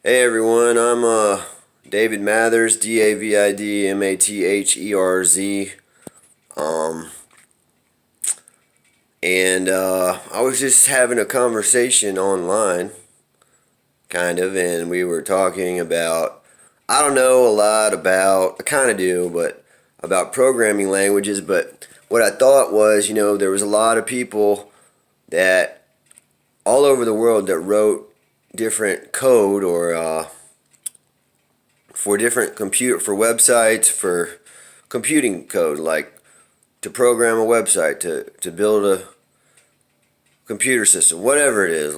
Hey everyone, I'm David Mathers, DAVIDMATHERZ, um, and I was just having a conversation online, kind of, and we were talking about, I don't know a lot about, I kind of do, but about programming languages, but what I thought was, there was a lot of people that all over the world that wrote different code or for different for websites, for computing code, like to program a website, to build a computer system, whatever it is,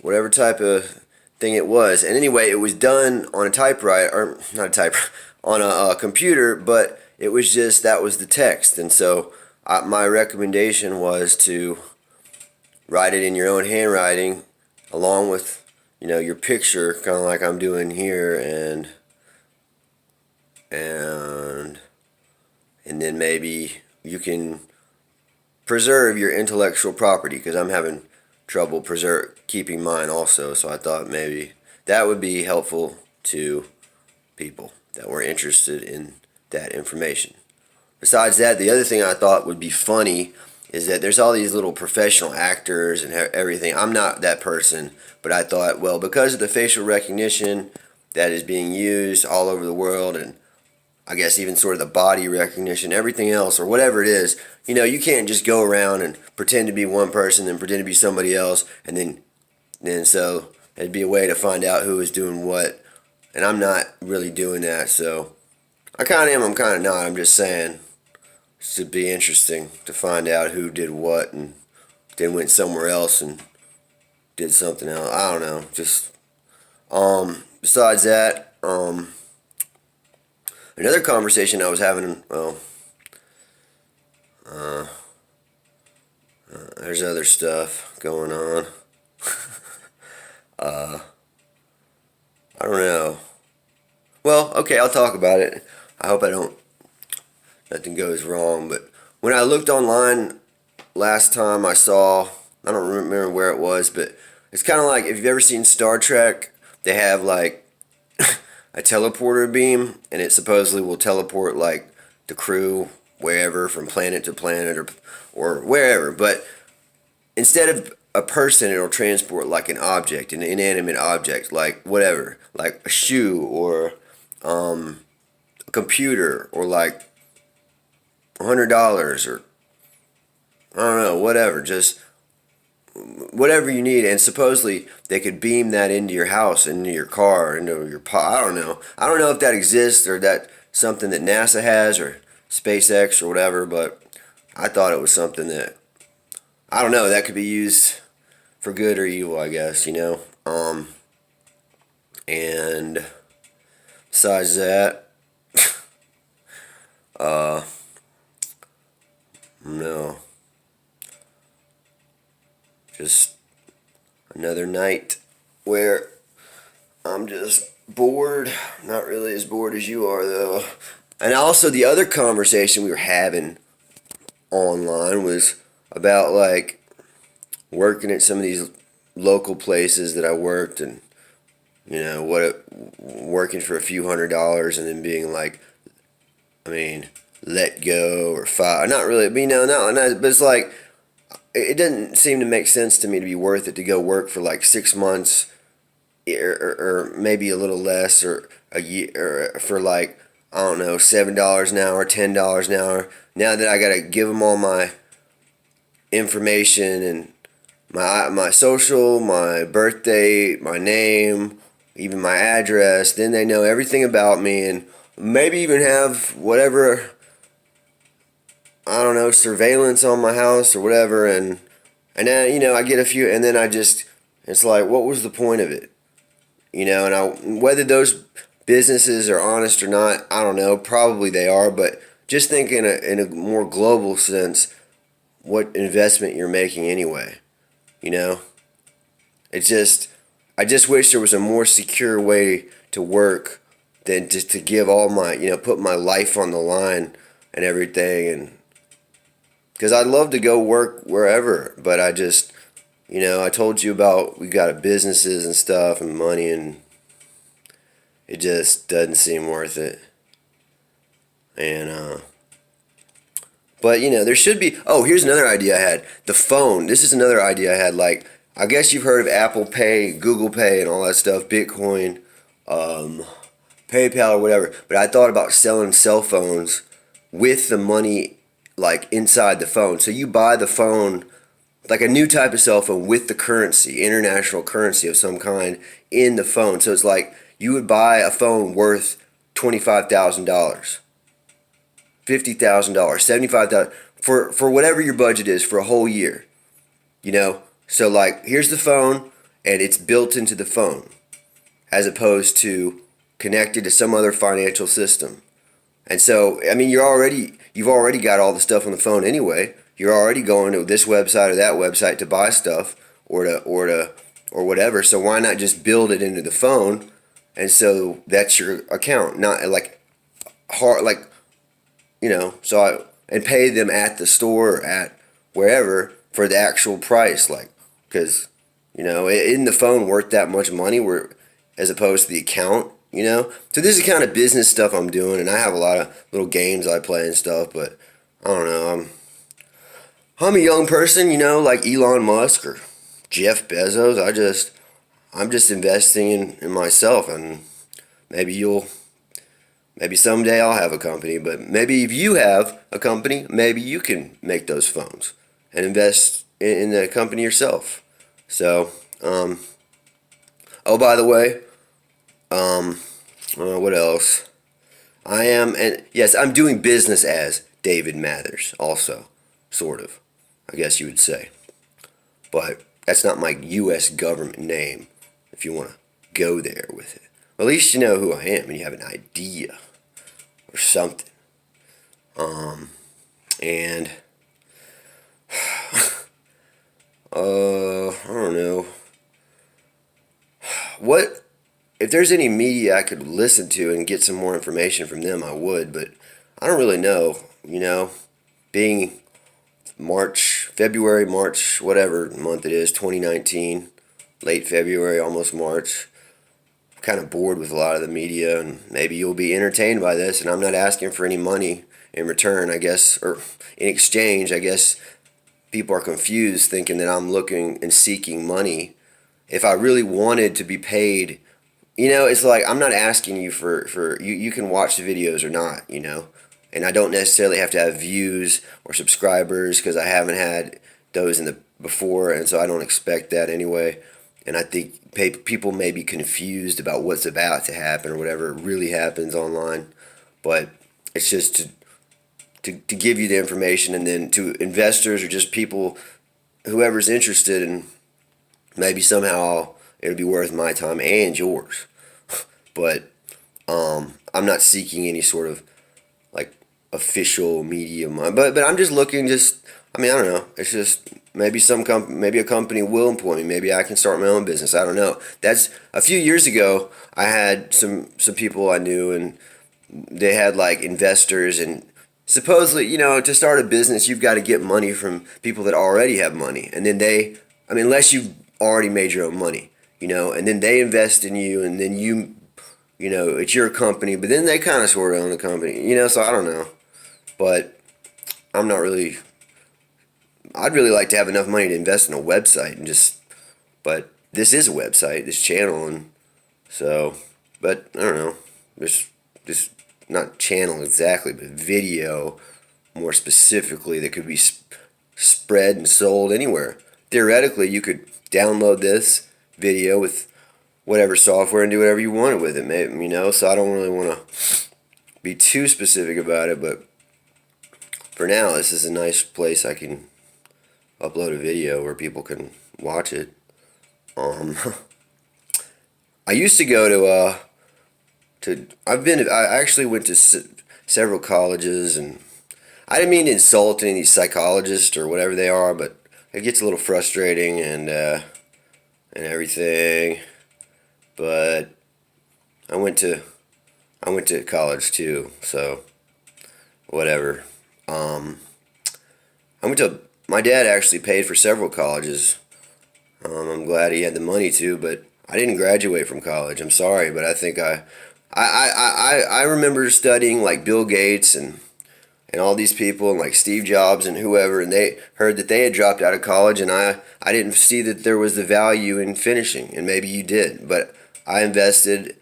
whatever type of thing it was. And anyway, it was done on a typewriter, or not a typewriter, on a computer, but it was just, that was the text. And so my recommendation was to write it in your own handwriting along with your picture, kind of like I'm doing here, and then maybe you can preserve your intellectual property, because I'm having trouble keeping mine also. So I thought maybe that would be helpful to people that were interested in that information. Besides that, the other thing I thought would be funny is that there's all these little professional actors and everything. I'm not that person, but I thought, well, because of the facial recognition that is being used all over the world, and I guess even sort of the body recognition, everything else, or whatever it is, you can't just go around and pretend to be one person and pretend to be somebody else, and then so it'd be a way to find out who is doing what, and I'm not really doing that, so I kind of am, I'm kind of not, I'm just saying. It should be interesting to find out who did what and then went somewhere else and did something else. I don't know. Just besides that, another conversation I was having. Well, there's other stuff going on. I don't know. Well, okay, I'll talk about it. I hope nothing goes wrong. But when I looked online last time, I don't remember where it was, but it's kind of like, if you've ever seen Star Trek, they have like a teleporter beam, and it supposedly will teleport like the crew wherever, from planet to planet, or wherever. But instead of a person, it'll transport like an object, an inanimate object, like whatever, like a shoe, or a computer, or like $100, or I don't know, whatever, just whatever you need. And supposedly they could beam that into your house, into your car, into your I don't know. I don't know if that exists, or that something that NASA has, or SpaceX, or whatever, but I thought it was something that, I don't know, that could be used for good or evil, I guess, and besides that, no, just another night where I'm just bored. Not really as bored as you are, though. And also, the other conversation we were having online was about like working at some of these local places that I worked, and working for a few $100s, and then being like, let go, or fired. Not really. But it's like, it doesn't seem to make sense to me to be worth it to go work for like 6 months, or maybe a little less, or a year, or for like, I don't know, $7 an hour, $10 an hour. Now that I gotta give them all my information, and my social, my birthday, my name, even my address, then they know everything about me, and maybe even have whatever, I don't know, surveillance on my house or whatever, and then, I get a few, and then it's like, what was the point of it? And whether those businesses are honest or not, I don't know, probably they are, but just think in a more global sense, what investment you're making anyway, It's just, I just wish there was a more secure way to work than just to give all my, put my life on the line and everything. And because I'd love to go work wherever, but I just, I told you about we got businesses and stuff and money, and it just doesn't seem worth it. And but there should be. Oh, here's another idea I had. The phone. This is another idea I had. Like, I guess you've heard of Apple Pay, Google Pay, and all that stuff, Bitcoin, PayPal or whatever. But I thought about selling cell phones with the money like inside the phone. So you buy the phone, like a new type of cell phone with the currency, international currency of some kind in the phone. So it's like you would buy a phone worth $25,000, $50,000, $75,000 for whatever your budget is for a whole year. So like here's the phone and it's built into the phone as opposed to connected to some other financial system. And so I mean you've already got all the stuff on the phone anyway. You're already going to this website or that website to buy stuff or whatever. So why not just build it into the phone? And so that's your account, not like hard like and pay them at the store or at wherever for the actual price, like, because isn't the phone worth that much money as opposed to the account? So this is the kind of business stuff I'm doing, and I have a lot of little games I play and stuff, but I don't know. I'm a young person, like Elon Musk or Jeff Bezos. I'm just investing in myself, and maybe someday I'll have a company, but maybe if you have a company, maybe you can make those phones and invest in the company yourself. So, oh, by the way, what else? Yes, I'm doing business as David Mathers, also, sort of, I guess you would say. But that's not my U.S. government name, if you want to go there with it. Well, at least you know who I am and you have an idea or something. And I don't know. What if there's any media I could listen to and get some more information from them, I would, but I don't really know, being February, March, whatever month it is, 2019, late February, almost March. Kind of bored with a lot of the media, and maybe you'll be entertained by this, and I'm not asking for any money in return, I guess, or in exchange. I guess people are confused thinking that I'm looking and seeking money. If I really wanted to be paid, it's like I'm not asking you for you can watch the videos or not, and I don't necessarily have to have views or subscribers because I haven't had those in the before, and so I don't expect that anyway. And I think people may be confused about what's about to happen or whatever really happens online. But it's just to give you the information, and then to investors or just people, whoever's interested, and maybe somehow it'll be worth my time and yours. But I'm not seeking any sort of like official medium. But I'm just looking. I don't know. It's just maybe maybe a company will employ me. Maybe I can start my own business. I don't know. That's a few years ago. I had some people I knew, and they had like investors, and supposedly, to start a business, you've got to get money from people that already have money, and then unless you've already made your own money, and then they invest in you, and then it's your company, but then they kind of sort of own the company, so I don't know. But I'm not really. I'd really like to have enough money to invest in a website but this is a website, this channel, and so, but I don't know, just not channel exactly, but video more specifically that could be spread and sold anywhere. Theoretically, you could download this video with whatever software and do whatever you wanted with it, maybe, so I don't really want to be too specific about it, but for now, this is a nice place I can upload a video where people can watch it. I used to go I actually went to several colleges, and I didn't mean to insult any of these psychologists or whatever they are, but it gets a little frustrating and everything. But I went to college too, so whatever. My dad actually paid for several colleges I'm glad he had the money to, but I didn't graduate from college. I'm sorry, but I think I remember studying like Bill Gates and all these people and like Steve Jobs and whoever, and they heard that they had dropped out of college, and I didn't see that there was the value in finishing, and maybe you did, but I invested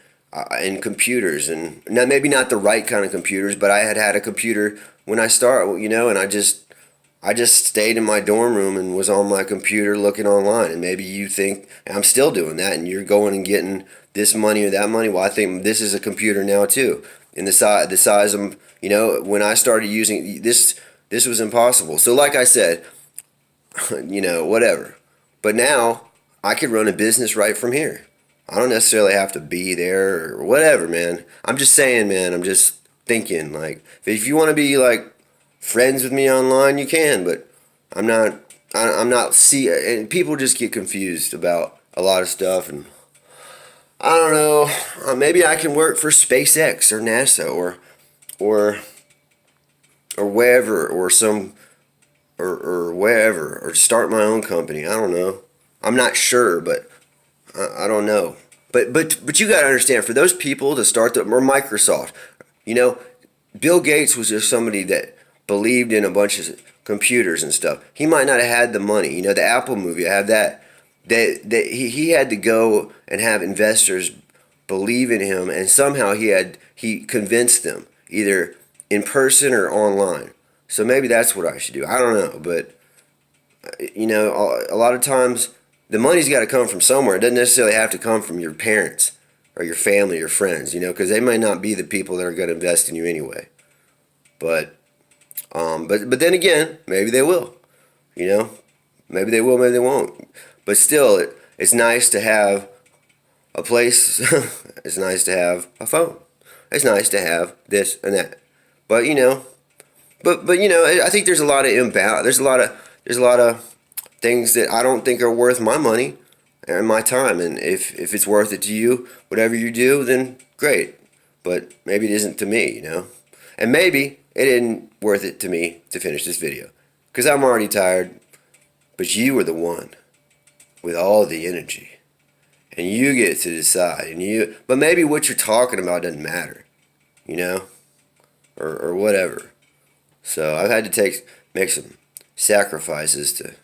in computers, and now maybe not the right kind of computers, but I had a computer when I started, and I just stayed in my dorm room and was on my computer looking online. And maybe you think I'm still doing that, and you're going and getting this money or that money. Well, I think this is a computer now too. In the size of, when I started using this was impossible. So like I said, whatever. But now I could run a business right from here. I don't necessarily have to be there or whatever, man. I'm just saying, man. I'm just thinking, like, if you want to be like friends with me online, you can, but I'm not. I'm not. See, and people just get confused about a lot of stuff, and I don't know. Maybe I can work for SpaceX or NASA or or wherever or some or wherever or start my own company. I don't know. I'm not sure, but I don't know. But you got to understand, for those people to start or Microsoft, you know, Bill Gates was just somebody that believed in a bunch of computers and stuff. He might not have had the money. The Apple movie, I have that. He had to go and have investors believe in him, and somehow he convinced them, either in person or online. So maybe that's what I should do. I don't know, but a lot of times the money's got to come from somewhere. It doesn't necessarily have to come from your parents or your family or friends, because they might not be the people that are going to invest in you anyway. But but then again, maybe they will. Maybe they will, maybe they won't. But still, it's nice to have a place. It's nice to have a phone. It's nice to have this and that. But I think there's a lot of imbalance. There's a lot of things that I don't think are worth my money and my time. And if it's worth it to you, whatever you do, then great. But maybe it isn't to me. And maybe it isn't worth it to me to finish this video, because I'm already tired. But you are the one with all the energy, and you get to decide. But maybe what you're talking about doesn't matter, or whatever. So I've had to make some sacrifices to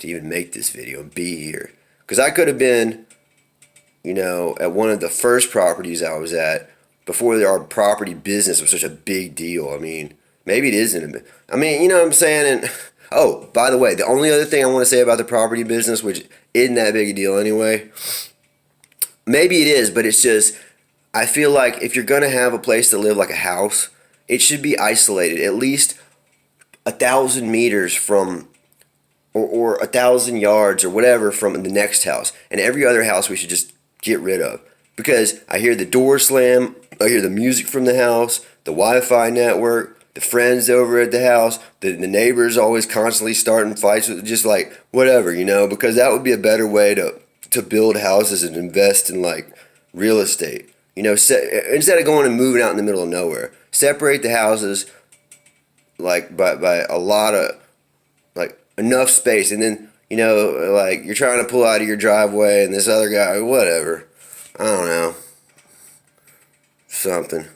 even make this video and be here, because I could have been, at one of the first properties I was at before our property business was such a big deal. I mean, maybe it isn't. I mean, you know what I'm saying? And oh, by the way, the only other thing I want to say about the property business, which isn't that big a deal anyway, maybe it is, but it's just, I feel like if you're going to have a place to live like a house, it should be isolated at least 1,000 meters from, or 1,000 yards or whatever from the next house. And every other house we should just get rid of. Because I hear the door slam, I hear the music from the house, the Wi-Fi network, the friends over at the house, the neighbors always constantly starting fights with, just like whatever, because that would be a better way to build houses and invest in like real estate. Instead of going and moving out in the middle of nowhere, separate the houses like by a lot of, like, enough space, and then like you're trying to pull out of your driveway and this other guy, whatever, I don't know, something.